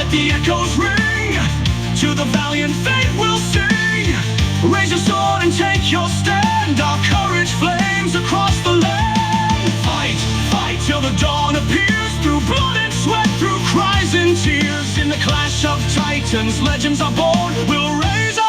let the echoes ring. To the valiant faith we'll sing. Raise your sword and take your stand. Our courage flames across the land. Fight, fight till the dawn appears. Through blood and sweat, through cries and tears. In the clash of titans, legends are born. We'll raise our